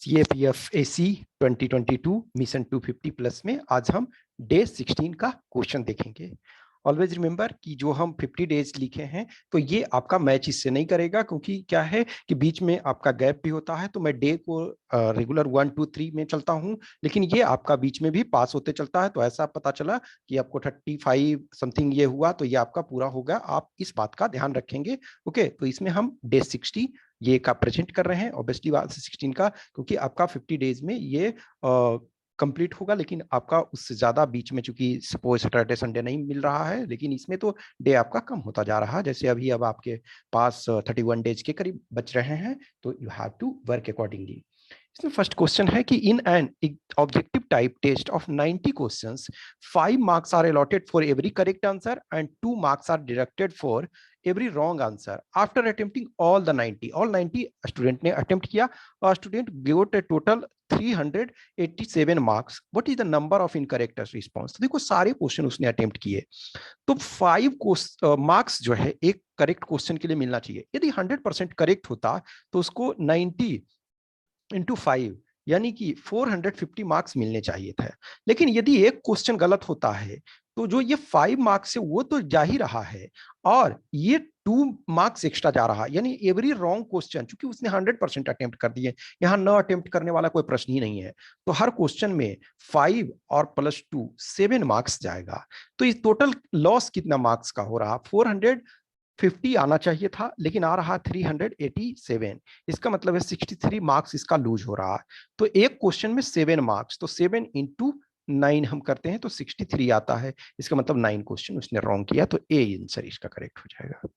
CAPF-AC 2022 mission 250+ में आज हम डे 16 का क्वेश्चन देखेंगे। ऑलवेज रिमेंबर कि जो हम 50 डेज लिखे हैं तो ये आपका मैच इससे नहीं करेगा, क्योंकि क्या है कि बीच में आपका गैप भी होता है। तो मैं डे को रेगुलर 1 2 3 में चलता हूं, लेकिन ये आपका बीच में भी पास होते चलता है। तो ऐसा पता चला कि आपको 35 समथिंग ये हुआ, तो ये आपका पूरा होगा। आप इस बात का ध्यान रखेंगे। ओके, तो इसमें हम डे 60 ये का प्रेजेंट कर रहे हैं, ऑब्वियसली बात 16 का, क्योंकि आपका 50 डेज में ये कंप्लीट होगा। लेकिन आपका उससे ज्यादा बीच में, चूंकि सपोज सैटरडे संडे नहीं मिल रहा है, लेकिन इसमें तो डे आपका कम होता जा रहा है। जैसे अभी अब आपके पास 31 डेज के करीब बच रहे हैं, तो you have to work accordingly. इसमें फर्स्ट क्वेश्चन है कि in an objective type test of 90 questions 5 marks are allotted for every correct answer and 2 marks are deducted for every wrong answer after attempting all the 90। All 90 student ने attempt किया और student got a total 387 marks. What is the number of incorrect response? तो देखो सारे question उसने attempt किए, तो 5 marks जो है एक करेक्ट क्वेश्चन के लिए मिलना चाहिए। यदि 100% करेक्ट होता तो उसको 90 इंटू 5 यानी कि 450 मार्क्स मिलने चाहिए थे। लेकिन यदि एक क्वेश्चन गलत होता है तो जो ये 5 मार्क्स है वो तो जा ही रहा है, और ये 2 मार्क्स एक्स्ट्रा जा रहा है। यानी एवरी रॉन्ग क्वेश्चन, चूंकि उसने 100% अटेम्प्ट कर दिए, यहां न अटेम्प्ट करने वाला कोई प्रश्न ही नहीं है, तो हर क्वेश्चन में 5 और प्लस 2 7 मार्क्स जाएगा। तो इस टोटल लॉस कितना मार्क्स का हो रहा? 450 आना चाहिए था, लेकिन आ रहा 387। इसका मतलब है 63 मार्क्स इसका लूज हो रहा है। तो एक क्वेश्चन में 7 मार्क्स, तो 7 इंटू 9 हम करते हैं तो 63 आता है। इसका मतलब 9 क्वेश्चन उसने रॉन्ग किया, तो ए आंसर इसका करेक्ट हो जाएगा।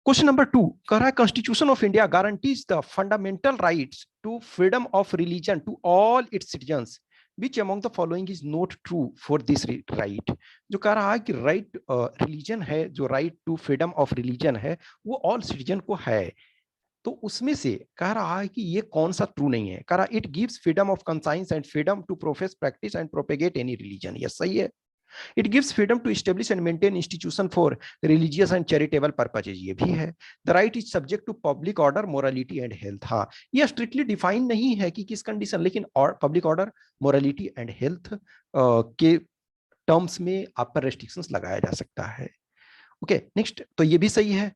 क्वेश्चन नंबर 2 कह रहा है constitution of India guarantees the fundamental rights to freedom of religion to all its citizens, which among the following is not true for this right. जो कह रहा है कि राइट रिलीजन है, जो right to freedom of religion है, वो all citizen को है। तो उसमें से कह रहा है कि ये कौन सा ट्रू नहीं है। कह रहा है it gives freedom of conscience and freedom to profess practice and propagate any religion. ये सही है। It gives freedom to establish and maintain institution for religious and charitable purposes. ये भी है। The right is subject to public order morality and health. हाँ, ये strictly define नहीं है कि किस कंडीशन, लेकिन public order morality and health के टर्म्स में आप पर रेस्ट्रिक्शंस लगाया जा सकता है। ओके, नेक्स्ट, तो ये भी सही है।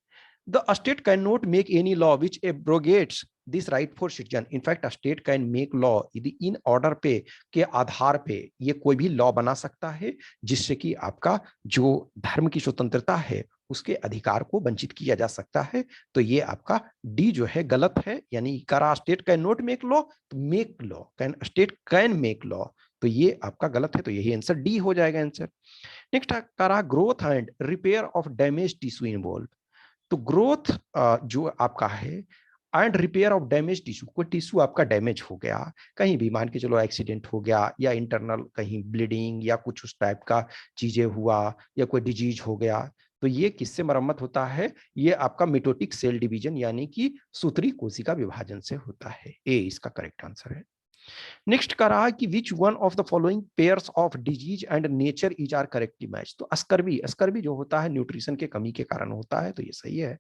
The state cannot make any law which abrogates this right for citizen. In fact, a state can make law यदि इन ऑर्डर पे के आधार पे ये कोई भी लॉ बना सकता है जिससे कि आपका जो धर्म की स्वतंत्रता है उसके अधिकार को वंचित किया जा सकता है। तो ये आपका डी जो है गलत है। यानी करा state can not make law, तो make law, can state can make law, तो ये आपका गलत है। तो यही आंसर डी हो जाएगा आंसर। नेक्स्ट करा growth and repair of damage tissue involve. तो ग्रोथ जो आपका है and repair of damage tissue, कोई टिश्यू आपका डैमेज हो गया, कहीं भी मान के चलो एक्सीडेंट हो गया या इंटरनल कहीं ब्लीडिंग या कुछ उस टाइप का चीजें हुआ या कोई डिजीज हो गया, तो ये किससे मरम्मत होता है? ये आपका मिटोटिक सेल डिवीजन यानी कि सूत्री कोशिका विभाजन से होता है। ए इसका करेक्ट आंसर है। नेक्स्ट कह रहा है कि which one of the following pairs of disease and nature is are correctly match. तो अस्कर्वी, अस्कर्वी जो होता है न्यूट्रिशन के कमी के कारण होता है, तो ये सही है।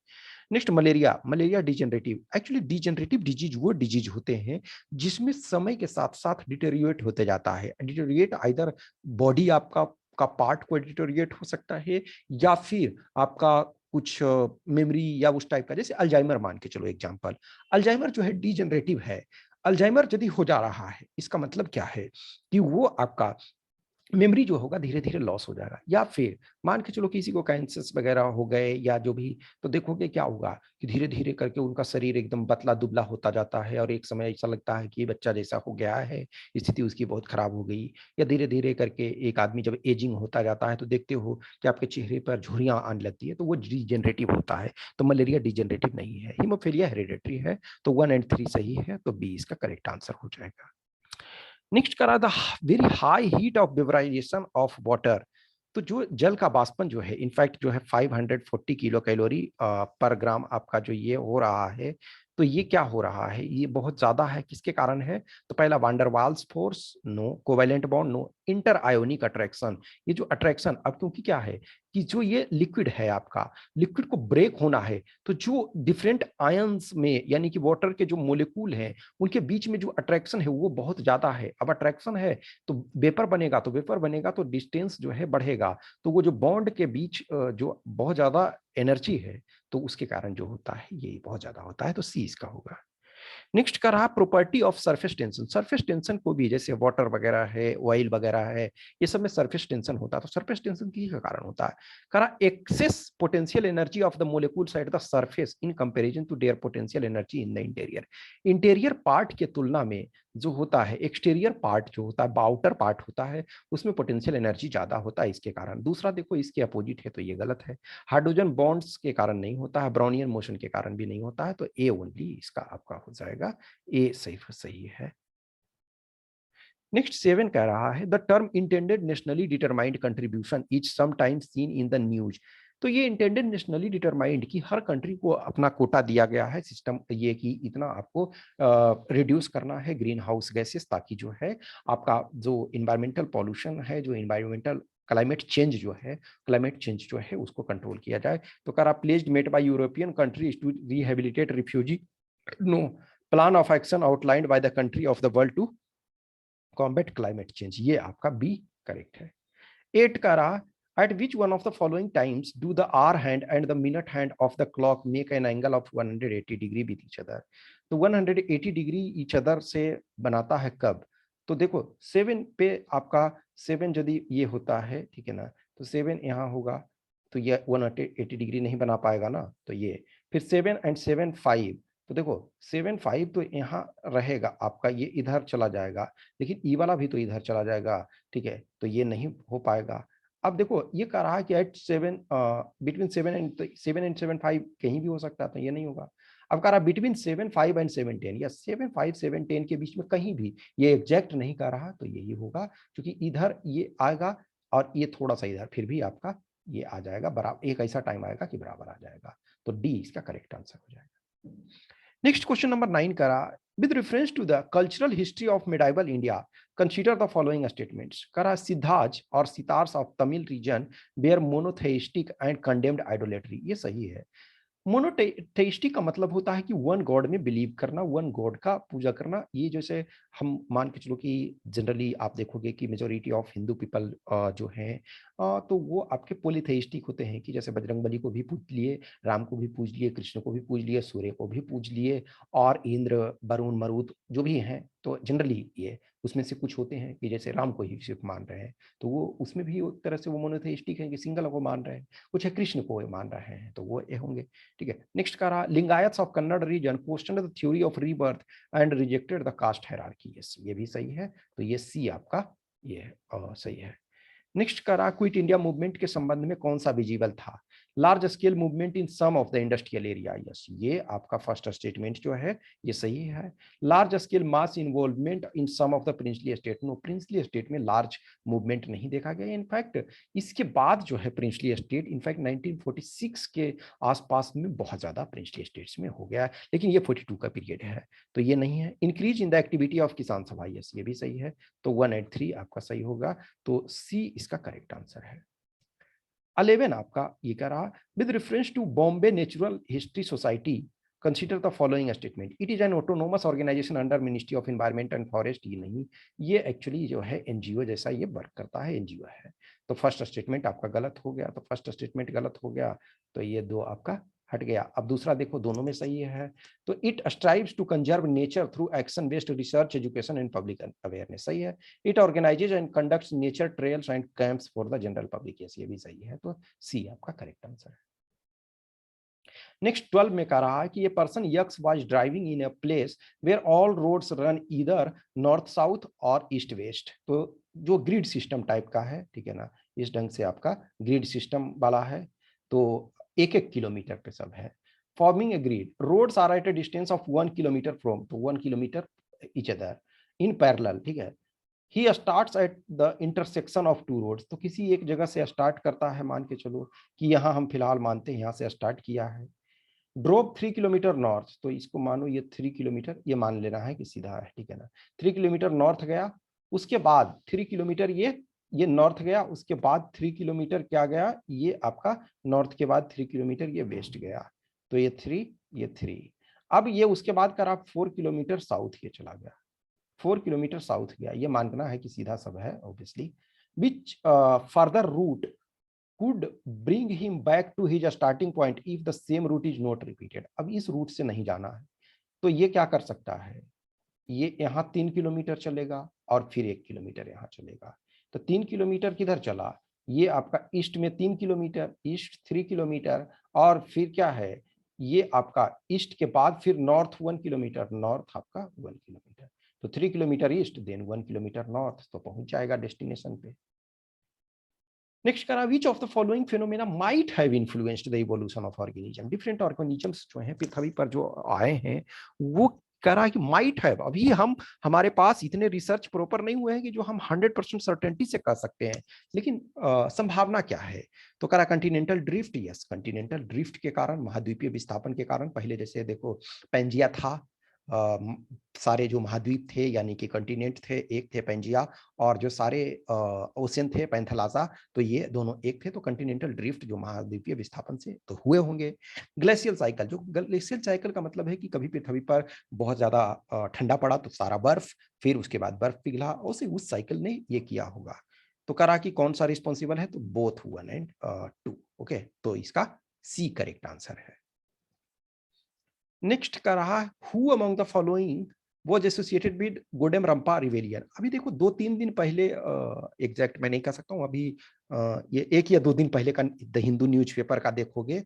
Next malaria, malaria degenerative. Actually degenerative disease वो डिजीज होते हैं जिसमें समय के साथ साथ डिटेरियोरेट होते जाता है। डिटेरियोरेट आइदर बॉडी आपका का पार्ट को डिटेरियोरेट हो सकता है, या फिर आपका कुछ मेमोरी या उस टाइप का, जैसे अल्जाइमर मान के चलो एग्जांपल। अल्जाइमर जो है डिजेनरेटिव है। अल्जाइमर यदि हो जा रहा है इसका मतलब क्या है कि वो आपका मेमोरी जो होगा धीरे धीरे लॉस हो जाएगा। या फिर मान के चलो किसी को कैंसर्स वगैरह हो गए या जो भी, तो देखोगे क्या होगा कि धीरे धीरे करके उनका शरीर एकदम पतला दुबला होता जाता है और एक समय ऐसा लगता है कि ये बच्चा जैसा हो गया है, स्थिति उसकी बहुत खराब हो गई। या धीरे धीरे करके एक आदमी जब एजिंग होता जाता है तो देखते हो कि आपके चेहरे पर झुर्रियां आने लगती है, तो वो डिजेनरेटिव होता है। तो मलेरिया डिजेनरेटिव नहीं है। हीमोफीलिया हेरिडेटरी है। तो 1 और 3 सही है, तो बी इसका करेक्ट आंसर हो जाएगा। नेक्स्ट करा the very high heat of vaporisation of water. तो जो जल का बाष्पन जो है, इनफैक्ट जो है 540 किलो कैलोरी पर ग्राम आपका जो ये हो रहा है, तो ये क्या हो रहा है, ये बहुत ज्यादा है। किसके कारण है? तो पहला van der Waals force no, covalent bond no, inter ionic attraction. ये जो अट्रैक्शन अब क्योंकि क्या है कि जो ये लिक्विड है आपका, लिक्विड को ब्रेक होना है तो जो डिफरेंट आयंस में यानी कि वाटर के जो मोलिक्यूल हैं उनके बीच में जो अट्रैक्शन है वो बहुत ज्यादा है। अब अट्रैक्शन है तो वेपर बनेगा, तो वेपर बनेगा तो डिस्टेंस जो है बढ़ेगा, तो वो जो बॉन्ड के बीच जो बहुत ज्यादा एनर्जी है तो उसके कारण जो होता है ये बहुत ज्यादा होता है, तो सी इसका होगा। नेक्स्ट का रहा property of surface tension. Surface tension को भी जैसे वाटर वगैरह है, ऑयल वगैरह है, ये सब में सरफेस टेंशन होता है। तो सरफेस टेंशन किस का कारण होता है? करा excess potential energy of the molecules at the surface in comparison to their potential energy in the interior. Interior part के तुलना में जो होता है एक्सटीरियर पार्ट जो होता है, आउटर पार्ट होता है, उसमें पोटेंशियल एनर्जी ज्यादा होता है इसके कारण। दूसरा देखो इसके अपोजिट है तो ये गलत है। हाइड्रोजन बॉन्ड्स के कारण नहीं होता है, ब्राउनियन मोशन के कारण भी नहीं होता है, तो ए ओनली इसका आपका हो जाएगा, ए सही है। नेक्स्ट 7 कह रहा है the term intended nationally determined contribution is sometimes seen in the news. तो ये इंटेंडेड नेशनली डिटरमाइंड की हर कंट्री को अपना कोटा दिया गया है सिस्टम, ये कि इतना आपको रिड्यूस करना है ग्रीन हाउस गैसेस, ताकि जो है आपका जो इन्वायरमेंटल पॉल्यूशन है, जो इन्वायरमेंटल क्लाइमेट चेंज जो है उसको कंट्रोल किया जाए। तो कर pledged made by European countries to rehabilitate refugee, no plan of action outlined by the country of the world to combat climate change, ये आपका बी करेक्ट है। 8 का रहा at which one of the following times do the hour hand and the minute hand of the clock make an angle of 180 degree with each other। तो 180 degree each other से बनाता है कब? तो देखो 7 पे आपका 7 यदि ये होता है, ठीक है ना, तो 7 यहाँ होगा तो ये 180 डिग्री नहीं बना पाएगा ना, तो ये फिर 7 and 7 5, तो देखो 7 5 तो यहाँ रहेगा आपका, ये इधर चला जाएगा, लेकिन ई वाला भी तो इधर चला जाएगा, ठीक है, तो ये नहीं हो पाएगा। अब देखो ये कह रहा है कि एट 7 बिटवीन 7 एंड 7 5 कहीं भी हो सकता है, तो ये नहीं होगा। अब कह रहा है बिटवीन 7 5 एंड 7 10 या 7 5 7 10 के बीच में कहीं भी, ये एग्जैक्ट नहीं कह रहा, तो यही होगा क्योंकि इधर ये आएगा और ये थोड़ा सा इधर, फिर भी आपका ये आ जाएगा बराबर, एक ऐसा टाइम आएगा कि बराबर आ जाएगा, तो डी इसका करेक्ट आंसर हो जाएगा। नेक्स्ट क्वेश्चन नंबर 9 करा with reference to the cultural history of medieval India, consider the following statements। करा सिद्धाज और सितार्स of Tamil region were monotheistic and condemned idolatry, ये सही है। मोनोथेइस्टिक का मतलब होता है कि वन गॉड में बिलीव करना, वन गॉड का पूजा करना। ये जैसे हम मान के चलो कि जनरली आप देखोगे कि मेजोरिटी ऑफ हिंदू पीपल जो हैं तो वो आपके पॉलीथेइस्टिक होते हैं, कि जैसे बजरंगबली को भी पूज लिए, राम को भी पूज लिए, कृष्ण को भी पूज लिए, सूर्य को भी पूज लिए, और इंद्र वरुण मरुत जो भी हैं, तो जनरली ये उसमें से कुछ होते हैं कि जैसे राम को ही सिर्फ मान रहे हैं, तो वो उसमें भी एक तरह से वो मोनोथेइस्टिक है कि सिंगल को मान रहे हैं। कुछ है कृष्ण को मान रहे हैं, तो वो ये होंगे, ठीक है। नेक्स्ट का रहा Lingayats of Kannada region question the theory of rebirth and rejected the caste hierarchy, yes ये भी सही है, तो ये सी आपका ये सही है। नेक्स्ट करा क्विट इंडिया मूवमेंट के संबंध में कौन सा विजिबल था? Large scale movement in some of the industrial area, yes ये आपका फर्स्ट स्टेटमेंट जो है ये सही है। Large scale mass involvement in some of the princely state, no princely state में लार्ज मूवमेंट नहीं देखा गया। इनफैक्ट इसके बाद जो है प्रिंसली स्टेट, इनफैक्ट 1946 के आसपास में बहुत ज्यादा प्रिंसली स्टेट्स में हो गया है, लेकिन ये 42 का पीरियड है, तो ये नहीं है। Increase in the activity of किसान सभा, यस ये भी सही है, तो 1 and 3 आपका सही होगा, तो सी इसका करेक्ट आंसर है। 11 आपका ये कह रहा with reference to Bombay natural history society consider the following statement, it is an autonomous organisation under ministry of environment and forest, ये नहीं, ये एक्चुअली जो है एनजीओ जैसा ये वर्क करता है, एनजीओ है, तो फर्स्ट स्टेटमेंट आपका गलत हो गया, तो फर्स्ट स्टेटमेंट गलत हो गया, तो ये 2 आपका हट गया। अब दूसरा देखो दोनों में सही है, तो it strives to conserve nature through action based research education and public awareness, सही है। It organises and conducts nature trails and camps for the general public, ये भी सही है, तो सी आपका करेक्ट आंसर है। नेक्स्ट 12 में कह रहा है कि ये person X was driving in a place where all roads run either north south और ईस्ट वेस्ट, तो जो ग्रिड सिस्टम टाइप का है, ठीक है ना, इस ढंग से आपका ग्रिड सिस्टम वाला है, तो 1-1 किलोमीटर पे सब है। Forming a grid, roads are at a distance of 1 kilometre from, तो 1 kilometre each other in parallel, ठीक है। He starts at the intersection of two roads, तो किसी एक जगह से स्टार्ट करता है, मान के चलो कि यहाँ हम फिलहाल मानते हैं यहाँ से स्टार्ट किया है। ड्रोप 3 किलोमीटर नॉर्थ, तो इसको मानो ये 3 किलोमीटर, ये मान लेना है कि सीधा है, ठीक है ना, 3 किलोमीटर नॉर्थ गया, उसके बाद 3 किलोमीटर ये ये नॉर्थ गया, उसके बाद 3 किलोमीटर क्या गया, ये आपका नॉर्थ के बाद 3 किलोमीटर ये वेस्ट गया, तो ये 3, ये 3। अब ये उसके बाद कर आप 4 किलोमीटर साउथ ये चला गया, 4 किलोमीटर साउथ गया, ये मानना है कि सीधा सब है obviously. Which further route could bring him back to his starting point if the same route is not repeated। अब इस रूट से नहीं जाना है, तो ये क्या कर सकता है, ये यहाँ 3 किलोमीटर चलेगा और फिर 1 किलोमीटर यहाँ चलेगा, तो 3 किलोमीटर किधर चला, ये आपका ईस्ट में 3 किलोमीटर, ईस्ट 3 किलोमीटर, और फिर क्या है, ये आपका ईस्ट के बाद फिर नॉर्थ 1 किलोमीटर, नॉर्थ आपका 1 किलोमीटर, तो 3 kilometre east then 1 kilometre north, तो पहुंच जाएगा डेस्टिनेशन पे। नेक्स्ट करा, which of the following phenomena might have influenced the evolution of organism. Different organisms जो हैं पृथ्वी पर जो आए हैं वो करा कि माइट हैव, अभी हमारे पास इतने रिसर्च प्रॉपर नहीं हुए हैं कि जो हम 100% सर्टेनिटी से कह सकते हैं, लेकिन संभावना क्या है, तो करा Continental drift. Yes, Continental drift के कारण, महाद्वीपीय विस्थापन के कारण, पहले जैसे देखो पेंजिया था, सारे जो महाद्वीप थे यानी कि कंटिनेंट थे, एक थे पेंजिया, और जो सारे ओशियन थे पैंथेलासा, तो ये दोनों एक थे, तो कंटिनेंटल ड्रिफ्ट जो महाद्वीपीय विस्थापन से तो हुए होंगे। ग्लेशियल साइकिल, जो ग्लेशियल साइकिल का मतलब है कि कभी पृथ्वी पर बहुत ज्यादा ठंडा पड़ा तो सारा बर्फ, फिर उसके बाद बर्फ पिघला, उस साइकिल ने ये किया होगा। तो करा कि कौन सा रिस्पॉन्सिबल है, तो बोथ 1 and 2। ओके, तो इसका सी करेक्ट आंसर है। नेक्स्ट का रहा, who among the following was associated with Gudem Rampa rebellion. अभी देखो 2-3 दिन पहले, एग्जैक्ट मैं नहीं कह सकता हूँ अभी, ये 1 या 2 दिन पहले का द हिंदू न्यूज़पेपर का देखोगे,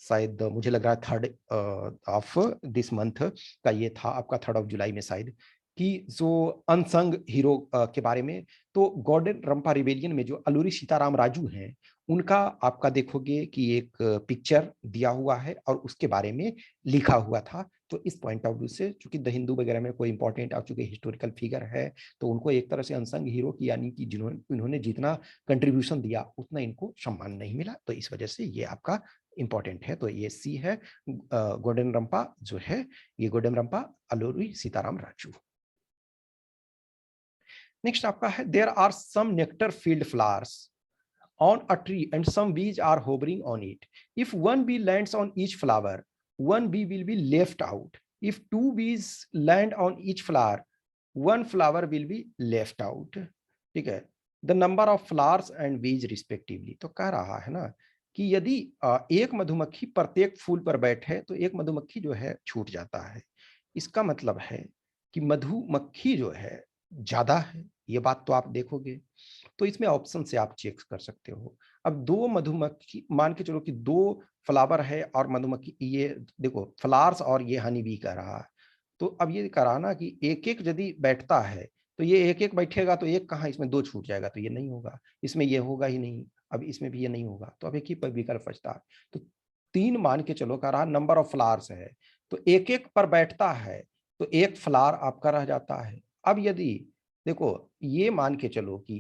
शायद मुझे लग रहा है 3rd ऑफ दिस मंथ का ये था, आपका 3rd ऑफ जुलाई में शायद, कि जो अनसंग हीरो के बारे में, तो गॉर्डन रंपा रिवेलियन में जो अलूरी सीताराम राजू हैं, उनका आपका देखोगे कि एक पिक्चर दिया हुआ है और उसके बारे में लिखा हुआ था। तो इस पॉइंट ऑफ व्यू से, चूंकि द हिंदू वगैरह में कोई इंपॉर्टेंट और चूंकि हिस्टोरिकल फिगर है, तो उनको एक तरह से अनसंग हीरो की, यानी कि इन्होंने जितना कंट्रीब्यूशन दिया उतना इनको सम्मान नहीं मिला, तो इस वजह से ये आपका इंपॉर्टेंट है। तो ये सी है, गोल्डन रंपा जो है, ये गोल्डन रंपा अलूरी सीताराम राजू। नेक्स्ट आपका है, there are some nectar field flowers on a tree and some bees are hovering on it. If one bee lands on each flower, one bee will be left out. If two bees land on each flower, one flower will be left out. ठीक है, the number of flowers and bees respectively। तो कह रहा है ना कि यदि एक मधुमक्खी प्रत्येक फूल पर बैठे तो एक मधुमक्खी जो है छूट जाता है। इसका मतलब है कि मधुमक्खी जो है ज्यादा है, ये बात तो आप देखोगे, तो इसमें ऑप्शन से आप चेक कर सकते हो। अब 2 मधुमक्खी, मान के चलो कि 2 फ्लावर है और मधुमक्खी, ये देखो फ्लावर्स और ये हनी बी कर रहा है, तो अब ये करा ना कि एक एक यदि बैठता है तो ये एक एक बैठेगा, तो एक कहाँ, इसमें 2 छूट जाएगा, तो ये नहीं होगा, इसमें ये होगा ही नहीं, अब इसमें भी ये नहीं होगा, तो अब एक ही पर विकल्प बचता है। तो 3 मान के चलो, कह रहा नंबर ऑफ फ्लावर्स है, तो एक एक पर बैठता है तो एक फ्लावर आपका रह जाता है। अब यदि देखो ये मान के चलो कि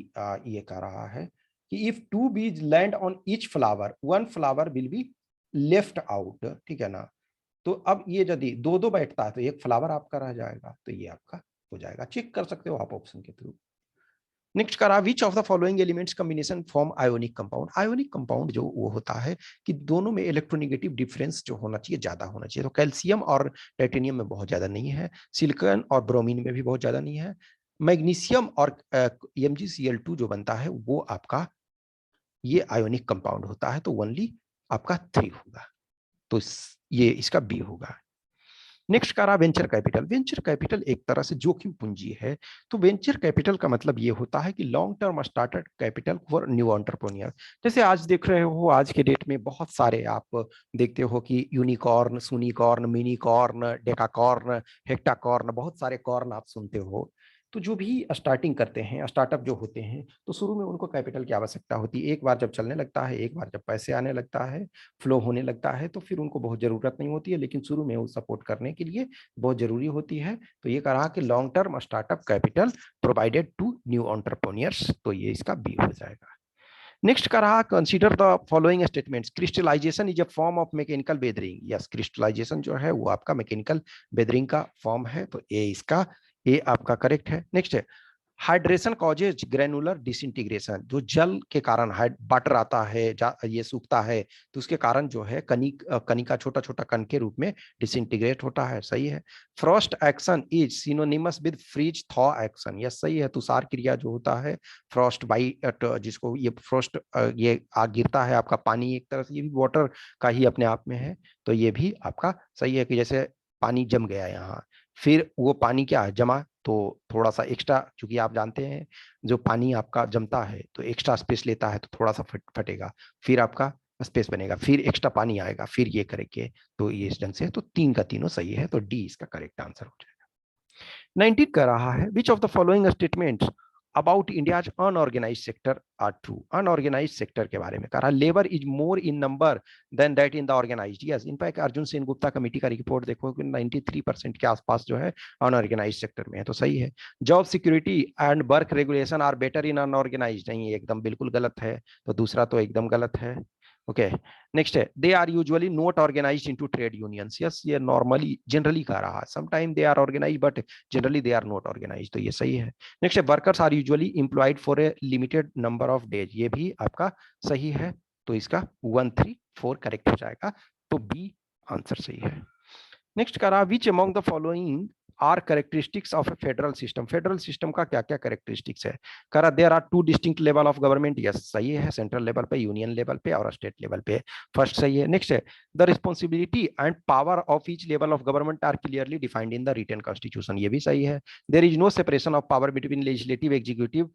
ये कह रहा है कि if 2 bees land on each flower, 1 flower will be left out, ठीक है ना। तो अब ये यदि 2-2 बैठता है तो एक फ्लावर आपका रह जाएगा, तो ये आपका हो जाएगा, चेक कर सकते हो आप ऑप्शन के थ्रू। नेक्स्ट करा, which of the following elements combination form ionic compound. Ionic compound जो वो होता है कि दोनों में इलेक्ट्रोनेगेटिव डिफरेंस जो होना चाहिए ज्यादा होना चाहिए, तो कैल्शियम और टाइटेनियम में बहुत ज्यादा नहीं है, सिलिकॉन और ब्रोमीन में भी बहुत ज्यादा नहीं है, मैग्नीशियम और MgCl2 जो बनता है वो आपका ये आयोनिक कंपाउंड होता है, तो ओनली आपका 3 होगा, तो ये इसका बी होगा। नेक्स्ट करा, वेंचर कैपिटल। वेंचर कैपिटल एक तरह से जोखिम पूंजी है, तो वेंचर कैपिटल का मतलब ये होता है कि long term started capital for new entrepreneur. जैसे आज देख रहे हो, आज के डेट में बहुत सारे आप देखते हो कि यूनिकॉर्न, सुनिकॉर्न, मिनीकॉर्न, डेकाकॉर्न, हेक्टाकॉर्न, बहुत सारे कॉर्न आप सुनते हो। तो जो भी स्टार्टिंग करते हैं, स्टार्टअप जो होते हैं, तो शुरू में उनको कैपिटल की आवश्यकता होती है। एक बार जब चलने लगता है, एक बार जब पैसे आने लगता है, फ्लो होने लगता है, तो फिर उनको बहुत जरूरत नहीं होती है, लेकिन शुरू में वो सपोर्ट करने के लिए बहुत जरूरी होती है। तो ये कहा कि long term startup capital provided to new entrepreneurs, तो ये इसका बी हो जाएगा। नेक्स्ट का रहा, consider the following statements. Crystallisation is a form of mechanical weathering. Yes, crystallisation जो है वो आपका मैकेनिकल वेदरिंग का फॉर्म है, तो ए इसका, ए आपका करेक्ट है। नेक्स्ट है, हाइड्रेशन कॉजेज ग्रेनुलर डिसइंटीग्रेशन, जो जल के कारण वाटर आता है, ये सूखता है, तो उसके कारण जो है कनिका छोटा छोटा कण के रूप में डिसइंटीग्रेट होता है, सही है। Frost action is synonymous with freeze thaw action, yes सही है। तुषार क्रिया जो होता है, फ्रॉस्ट बाइट, जिसको ये फ्रॉस्ट, ये आग गिरता है आपका पानी, एक तरह से ये भी वाटर का ही अपने आप में है, तो ये भी आपका सही है कि जैसे पानी जम गया यहाँ, फिर वो पानी क्या है, जमा, तो थोड़ा सा एक्स्ट्रा, चूंकि आप जानते हैं जो पानी आपका जमता है तो एक्स्ट्रा स्पेस लेता है, तो थोड़ा सा फटेगा, फिर आपका स्पेस बनेगा, फिर एक्स्ट्रा पानी आएगा, फिर ये करेंगे, तो ये इस ढंग से, तो तीन का तीनों सही है, तो डी इसका करेक्ट आंसर हो जाएगा। 19 कर रहा है, which of the following statements about India's unorganised sector are true. Unorganised sector के बारे में कह रहा, labour is more in number than that in the organised, yes. In fact Arjun Sen Gupta committee का रिपोर्ट देखो कि 93% के आसपास जो है अनऑर्गेनाइज्ड सेक्टर में है, तो सही है। Job security and work regulation are better in unorganised, नहीं, एकदम बिल्कुल गलत है, तो दूसरा तो एकदम गलत है। ओके, नेक्स्ट है, they are usually not organised into trade unions, yes, ये नॉर्मली जनरली कह रहा है, sometime they are organised but generally they are not organised, तो ये सही है। नेक्स्ट है, workers are usually employed for a limited number of days, ये भी आपका सही है, तो इसका 134 करेक्ट हो जाएगा, तो बी आंसर सही है। नेक्स्ट करा, which among the following are characteristics of a federal system, federal system का क्या क्या कैरेक्टरिस्टिक्स है, करा there are two distinct level of government, yes सही है, सेंट्रल लेवल पे, यूनियन लेवल पे और स्टेट लेवल पे, फर्स्ट सही है। नेक्स्ट है, the responsibility and power of each level of government are clearly defined in the written constitution, ये भी सही है। There is no separation of power between legislative executive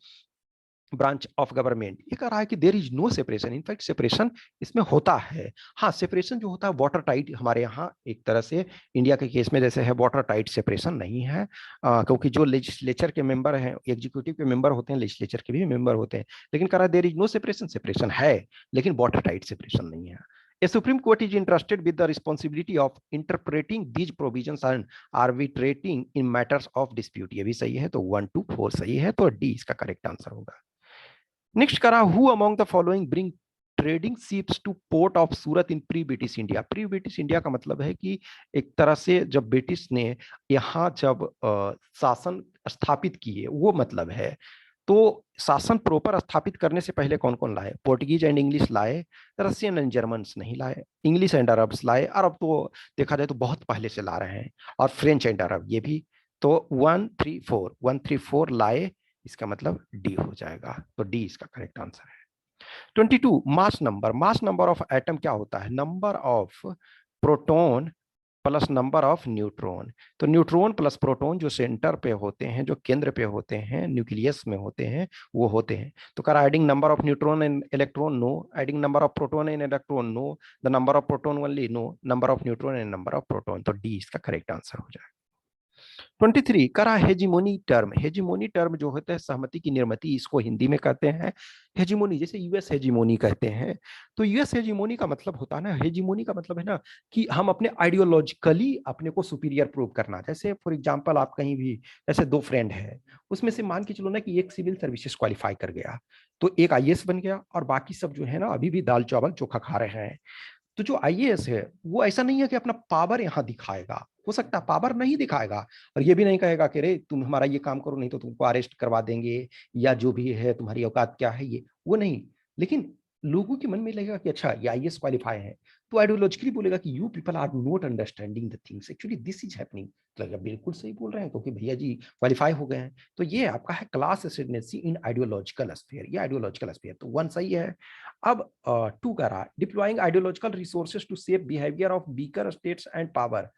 branch of government, ये कह रहा है कि there is no separation, in fact separation इसमें होता है। हाँ, सेपरेशन जो होता है वाटर टाइट, हमारे यहाँ एक तरह से इंडिया के केस में जैसे है वाटर टाइट सेपरेशन नहीं है, क्योंकि जो लेजिस्लेचर के मेंबर हैं, एग्जीक्यूटिव के मेंबर होते हैं, लेजिस्लेचर के भी मेंबर होते हैं, लेकिन कह रहा है there is no separation, separation है लेकिन वाटर टाइट सेपरेशन नहीं है। A Supreme Court is entrusted with the responsibility of interpreting these provisions and arbitrating in matters of dispute, ये भी सही है, तो 1 2 4 सही है, तो डी इसका करेक्ट आंसर होगा। नेक्स्ट करा, who among the following bring trading ships two port of Surat in pre British India, pre British India का मतलब है कि एक तरह से जब ब्रिटिश ने यहाँ जब शासन स्थापित किए, वो मतलब है, तो शासन प्रॉपर स्थापित करने से पहले कौन कौन लाए, पोर्टुगीज एंड इंग्लिश लाए, रशियन एंड जर्मन्स नहीं लाए, इंग्लिश एंड अरब्स लाए, अरब तो देखा जाए तो बहुत पहले से ला रहे हैं, और फ्रेंच एंड अरब ये भी, तो 134 लाए, इसका मतलब डी हो जाएगा, तो डी इसका करेक्ट आंसर है। 22 मास नंबर ऑफ एटम क्या होता है, number of proton plus number of neutron, तो न्यूट्रॉन प्लस प्रोटॉन जो सेंटर पे होते हैं, जो केंद्र पे होते हैं, न्यूक्लियस में होते हैं, वो होते हैं, तो कर adding number of neutron and electron no, adding number of proton and electron no, the number of proton only no, number of neutron and number of proton, तो डी इसका करेक्ट आंसर हो जाएगा। 23 करा, हेजिमोनी टर्म, हेजिमोनी टर्म जो होता है सहमति की निर्मति, इसको हिंदी में कहते हैं हेजिमोनी, जैसे यूएस हेजिमोनी कहते हैं, तो यूएस हेजिमोनी का मतलब होता है ना, हेजिमोनी का मतलब है ना कि हम अपने आइडियोलॉजिकली अपने को सुपीरियर प्रूव करना, जैसे फॉर एग्जांपल आप कहीं भी, जैसे दो फ्रेंड है, उसमें से मान के चलो ना कि एक सिविल सर्विसेज क्वालिफाई कर गया, तो एक आईएएस बन गया, और बाकी सब जो है ना अभी भी दाल चावल चोखा खा रहे हैं, तो जो आईएएस है वो ऐसा नहीं है कि अपना पावर यहाँ दिखाएगा, हो सकता है पावर नहीं दिखाएगा, और ये भी नहीं कहेगा कि रे तुम हमारा ये काम करो नहीं तो तुमको अरेस्ट करवा देंगे, या जो भी है तुम्हारी औकात क्या है, ये वो नहीं, लेकिन लोगों के मन में लगेगा कि अच्छा ये आईएएस क्वालिफाई है, तो आइडियोलॉजिकली बोलेगा कि you people are not understanding the things, actually this is happening, लगेगा बिल्कुल सही बोल रहे हैं क्योंकि भैया जी क्वालिफाई हो गए हैं, तो ये आपका है class ascendancy in ideological sphere, ये आइडियोलॉजिकल स्फीयर, तो 1 सही है। अब 2 का रहा, deploying ideological resources to save behaviour of weaker states and power,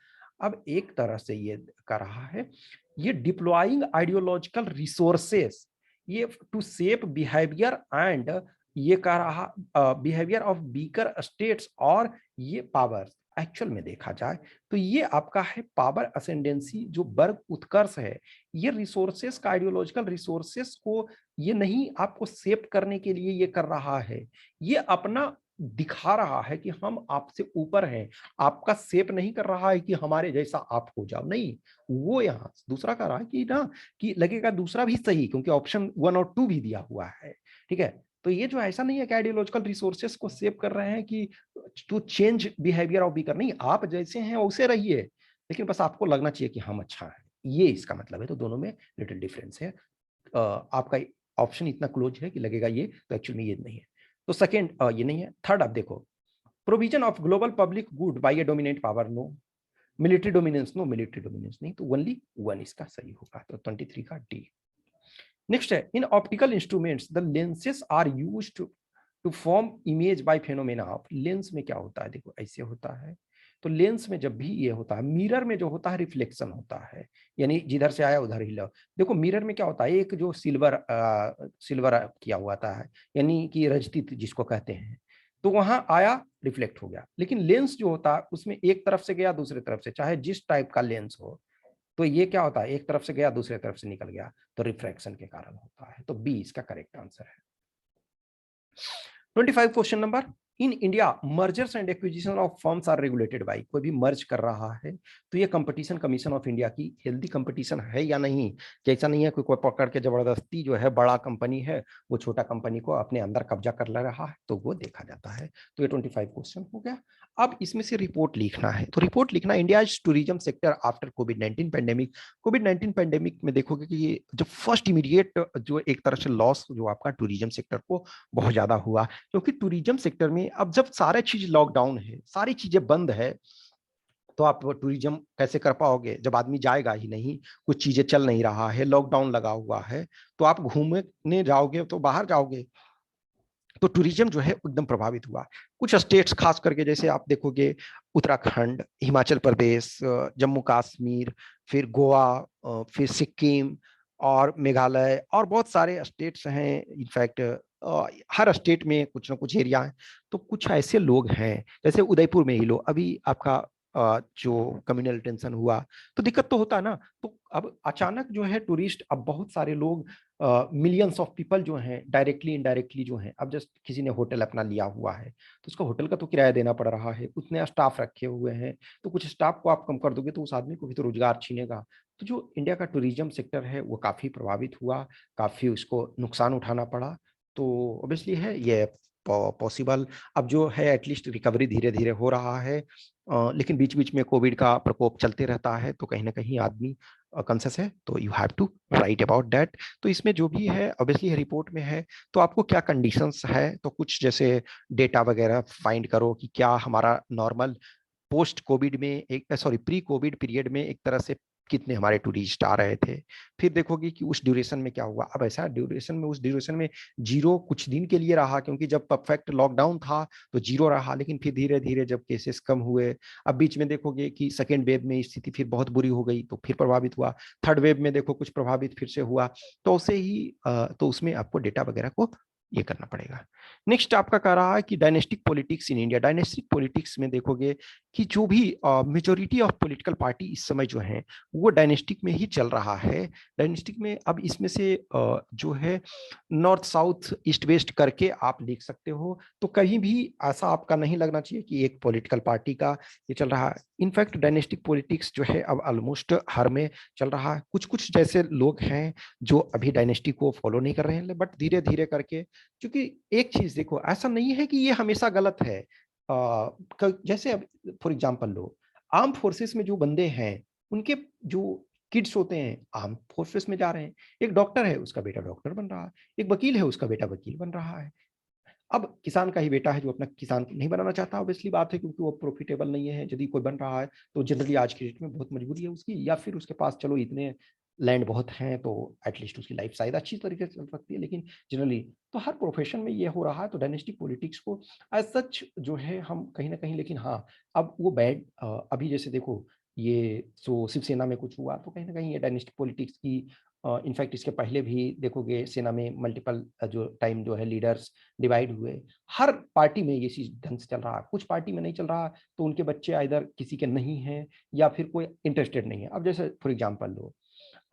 अब एक तरह से ये कर रहा है, ये डिप्लॉइंग आइडियोलॉजिकल रिसोर्सेस, ये टू सेव बिहेवियर एंड, ये कह रहा बिहेवियर ऑफ वीकर स्टेट्स और ये पावर, एक्चुअल में देखा जाए तो ये आपका है पावर असेंडेंसी, जो वर्ग उत्कर्ष है, ये रिसोर्सेस का आइडियोलॉजिकल रिसोर्सेस को ये नहीं आपको सेव करने के लिए ये कर रहा है, ये अपना दिखा रहा है कि हम आपसे ऊपर हैं, आपका सेव नहीं कर रहा है कि हमारे जैसा आप हो जाओ, नहीं, वो यहाँ दूसरा कर रहा है कि ना कि लगेगा दूसरा भी सही, क्योंकि ऑप्शन 1 और 2 भी दिया हुआ है, ठीक है, तो ये जो ऐसा नहीं है कि आइडियोलॉजिकल रिसोर्सेस को सेव कर रहे हैं कि to change behaviour of weaker, नहीं, आप जैसे हैं वैसे रहिए, लेकिन बस आपको लगना चाहिए कि हम अच्छा है, ये इसका मतलब है, तो दोनों में लिटिल डिफरेंस है, आपका ऑप्शन इतना क्लोज है कि लगेगा ये, तो एक्चुअली में ये नहीं है। तो सेकेंड ये नहीं है। थर्ड आप देखो, provision of global public good by a dominant power, no. Military dominance, no, military dominance नहीं, तो ओनली वन इसका सही होगा, तो 23 का डी। नेक्स्ट है, in optical instruments the lenses are used to form image by phenomena of. Lens में क्या होता है, देखो ऐसे होता है, तो लेंस में जब भी ये होता है, मिरर में जो होता है रिफ्लेक्शन होता है, यानी जिधर से आया उधर ही लो। देखो मिरर में क्या होता है, एक जो सिल्वर किया हुआ था है, यानी कि रजतीत जिसको कहते हैं, तो वहां आया, रिफ्लेक्ट हो गया। लेकिन लेंस जो होता है उसमें एक तरफ से गया दूसरे तरफ से, चाहे जिस टाइप का लेंस हो, तो ये क्या होता है, एक तरफ से गया दूसरे तरफ से निकल गया, तो रिफ्रैक्शन के कारण होता है। तो बी इसका करेक्ट आंसर है। 25 question number, in India mergers and acquisition of firms are regulated by. कोई भी मर्ज कर रहा है तो ये कंपटीशन कमीशन ऑफ इंडिया की हेल्दी कंपटीशन है या नहीं, कि ऐसा नहीं है कि कोई पकड़ के जबरदस्ती जो है बड़ा कंपनी है वो छोटा कंपनी को अपने अंदर कब्जा कर ले रहा है, तो वो देखा जाता है। तो ये 25 क्वेश्चन हो गया। अब इसमें से रिपोर्ट लिखना है, तो रिपोर्ट लिखना, इंडिया टूरिज्म सेक्टर आफ्टर कोविड-19 पैंडेमिक। कोविड-19 पैंडेमिक में देखोगे कि ये जो फर्स्ट इमीडिएट जो एक तरह से लॉस जो आपका टूरिज्म सेक्टर को बहुत ज्यादा हुआ, क्योंकि टूरिज्म सेक्टर में अब जब सारे चीज लॉकडाउन है, सारी चीजें बंद है, तो आप टूरिज्म कैसे कर पाओगे जब आदमी जाएगा ही नहीं, कुछ चीजें चल नहीं रहा है, लॉकडाउन लगा हुआ है, तो आप घूमने जाओगे तो बाहर जाओगे, तो टूरिज्म जो है एकदम प्रभावित हुआ। कुछ स्टेट्स खास करके जैसे आप देखोगे, उत्तराखंड, हिमाचल प्रदेश, जम्मू कश्मीर, फिर गोवा, फिर सिक्किम और मेघालय, और बहुत सारे स्टेट्स हैं। इनफैक्ट हर स्टेट में कुछ ना कुछ एरिया है। तो कुछ ऐसे लोग हैं, जैसे उदयपुर में ही लो, अभी आपका जो कम्युनल टेंशन हुआ, तो दिक्कत तो होता है ना। तो अब अचानक जो है टूरिस्ट, अब बहुत सारे लोग, मिलियंस ऑफ पीपल जो हैं डायरेक्टली इनडायरेक्टली जो हैं, अब जस्ट किसी ने होटल अपना लिया हुआ है, तो उसका होटल का तो किराया देना पड़ रहा है, उतने स्टाफ रखे हुए हैं, तो कुछ स्टाफ को आप कम कर दोगे तो उस आदमी को भी तो रोजगार छीनेगा। तो जो इंडिया का टूरिज्म सेक्टर है वो काफी प्रभावित हुआ, काफी उसको नुकसान उठाना पड़ा। तो ऑब्वियसली है ये पॉसिबल। अब जो है एटलीस्ट रिकवरी धीरे धीरे हो रहा है, लेकिन बीच बीच में कोविड का प्रकोप चलते रहता है, तो कहीं ना कहीं आदमी कॉन्शियस है, तो you have to write about that. तो इसमें जो भी है ऑब्वियसली रिपोर्ट में है, तो आपको क्या कंडीशंस है, तो कुछ जैसे डेटा वगैरह फाइंड करो कि क्या हमारा नॉर्मल पोस्ट कोविड में, एक सॉरी प्री कोविड पीरियड में एक तरह से कितने हमारे टूरिस्ट आ रहे थे। फिर देखोगे कि उस ड्यूरेशन में क्या हुआ। अब ऐसा ड्यूरेशन में, उस ड्यूरेशन में जीरो कुछ दिन के लिए रहा, क्योंकि जब परफेक्ट लॉकडाउन था तो जीरो रहा, लेकिन फिर धीरे धीरे जब केसेस कम हुए, अब बीच में देखोगे कि सेकेंड वेव में स्थिति फिर बहुत बुरी हो गई, तो फिर प्रभावित हुआ। थर्ड वेव में देखो कुछ प्रभावित फिर से हुआ, तो उसे ही तो उसमें आपको डेटा वगैरह को ये करना पड़ेगा। नेक्स्ट आपका कह रहा है कि dynastic politics in India. Dynastic politics में देखोगे कि जो भी मेजोरिटी ऑफ पॉलिटिकल पार्टी इस समय जो है वो डायनेस्टिक में ही चल रहा है। डायनेस्टिक में अब इसमें से जो है नॉर्थ साउथ ईस्ट वेस्ट करके आप लिख सकते हो, तो कहीं भी ऐसा आपका नहीं लगना चाहिए कि एक पॉलिटिकल पार्टी का ये चल रहा है। इनफैक्ट डायनेस्टिक पॉलिटिक्स जो है अब ऑलमोस्ट हर में चल रहा है। कुछ कुछ जैसे लोग हैं जो अभी डायनेस्टी को फॉलो नहीं कर रहे हैं, बट धीरे धीरे करके, क्योंकि एक चीज देखो, ऐसा नहीं है कि ये हमेशा गलत है। जैसे अब for example low, arm forces में जो बंदे हैं उनके जो किड्स होते हैं आर्म फोर्सेस में जा रहे हैं। एक डॉक्टर है उसका बेटा डॉक्टर बन रहा है, एक वकील है उसका बेटा वकील बन रहा है। अब किसान का ही बेटा है जो अपना किसान नहीं बनाना चाहता, ऑब्वियसली बात है, क्योंकि वो प्रॉफिटेबल नहीं है। यदि कोई बन रहा है तो जनरली आज की डेट में बहुत मजबूरी है उसकी, या फिर उसके पास चलो इतने लैंड बहुत हैं तो एटलीस्ट उसकी लाइफ शायद अच्छी तरीके से चल सकती है, लेकिन जनरली तो हर प्रोफेशन में ये हो रहा है। तो डायनेस्टिक पॉलिटिक्स को एज सच जो है हम कहीं ना कहीं, लेकिन हाँ अब वो बैड, अभी जैसे देखो ये सो शिवसेना में कुछ हुआ, तो कहीं ना कहीं ये डायनेस्टिक पॉलिटिक्स की, इनफैक्ट इसके पहले भी देखोगे सेना में मल्टीपल जो टाइम जो है लीडर्स डिवाइड हुए। हर पार्टी में ये चीज ढंग से चल रहा है, कुछ पार्टी में नहीं चल रहा, तो उनके बच्चे इधर किसी के नहीं हैं या फिर कोई इंटरेस्टेड नहीं है। अब जैसे फॉर एग्जांपल लो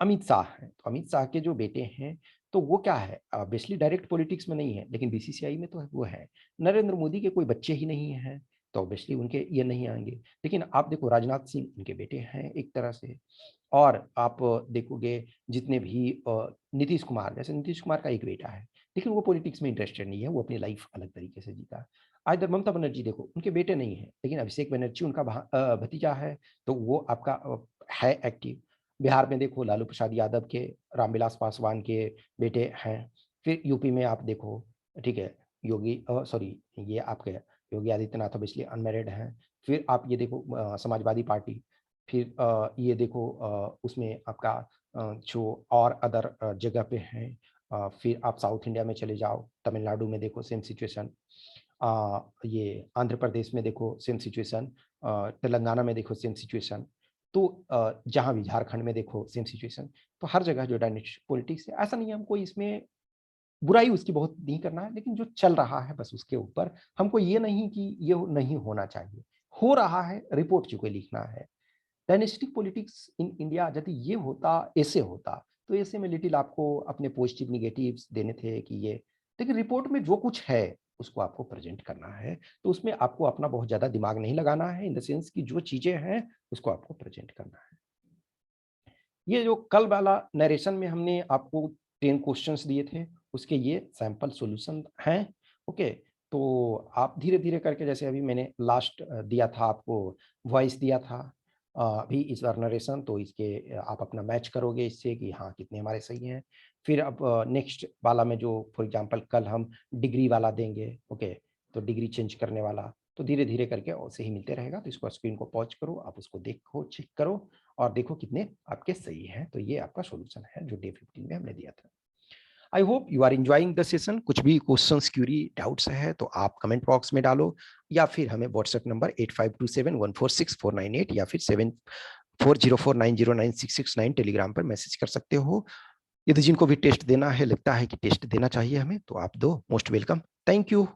अमित शाह है, तो अमित शाह के जो बेटे हैं तो वो क्या है, ऑब्वियसली डायरेक्ट पॉलिटिक्स में नहीं है, लेकिन बीसीसीआई में तो है, वो है। नरेंद्र मोदी के कोई बच्चे ही नहीं हैं, तो ऑब्वियसली उनके ये नहीं आएंगे। लेकिन आप देखो राजनाथ सिंह उनके बेटे हैं एक तरह से। और आप देखोगे जितने भी नीतीश कुमार, जैसे नीतीश कुमार का एक बेटा है, लेकिन वो पॉलिटिक्स में इंटरेस्टेड नहीं है, वो अपनी लाइफ अलग तरीके से जीता। इधर ममता बनर्जी देखो, उनके बेटे नहीं है, लेकिन अभिषेक बनर्जी उनका भतीजा है, तो वो आपका है एक्टिव। बिहार में देखो लालू प्रसाद यादव के, रामविलास पासवान के बेटे हैं। फिर यूपी में आप देखो, ठीक है, योगी सॉरी ये आपके योगी आदित्यनाथ ऑब्वियसली अनमैरिड हैं। फिर आप ये देखो समाजवादी पार्टी, फिर ये देखो उसमें आपका जो और अदर जगह पे हैं। फिर आप साउथ इंडिया में चले जाओ, तमिलनाडु में देखो सेम सिचुएशन, ये आंध्र प्रदेश में देखो सेम सिचुएशन, तेलंगाना में देखो सेम सिचुएशन, तो जहाँ भी झारखंड में देखो सेम सिचुएशन। तो हर जगह जो डायनेस्टिक पॉलिटिक्स है, ऐसा नहीं है हमको इसमें बुराई उसकी बहुत नहीं करना है, लेकिन जो चल रहा है बस उसके ऊपर हमको ये नहीं कि ये नहीं होना चाहिए, हो रहा है, रिपोर्ट चुके लिखना है। डायनेस्टिक पॉलिटिक्स इन इंडिया यदि ये होता, ऐसे होता, तो ऐसे में लिटिल आपको अपने पॉजिटिव निगेटिव्स देने थे कि ये, लेकिन रिपोर्ट में जो कुछ है उसको आपको प्रेजेंट करना है, तो उसमें आपको अपना बहुत ज्यादा दिमाग नहीं लगाना है, इन द सेंस कि जो चीजें हैं उसको आपको प्रेजेंट करना है। ये जो कल वाला नरेशन में हमने आपको 10 क्वेश्चंस दिए थे, उसके ये सैंपल सॉल्यूशन हैं। ओके, तो आप धीरे-धीरे करके, जैसे अभी मैंने लास्ट दिया था आपको, वॉइस दिया था, अभी इस बार नरेशन, तो इसके आप अपना मैच करोगे इससे कि हाँ, कितने हमारे सही हैं। फिर अब नेक्स्ट वाला में जो फॉर एग्जांपल कल हम डिग्री वाला देंगे, ओके, तो डिग्री चेंज करने वाला, तो धीरे-धीरे करके वैसे ही मिलते रहेगा। तो इसको स्क्रीन को पॉज़ करो, आप उसको देखो, चेक करो और देखो कितने आपके सही हैं। तो ये आपका सॉल्यूशन है जो डे 15 में हमने दिया था। I hope you are enjoying the session. कुछ भी क्वेश्चंस, क्यूरी, डाउट्स है तो आप कमेंट बॉक्स में डालो, या फिर हमें व्हाट्सएप नंबर 8527146498 या फिर 7404909669 टेलीग्राम पर मैसेज कर सकते हो। यदि जिनको भी टेस्ट देना है, लगता है कि टेस्ट देना चाहिए हमें, तो आप दो, मोस्ट वेलकम। Thank you.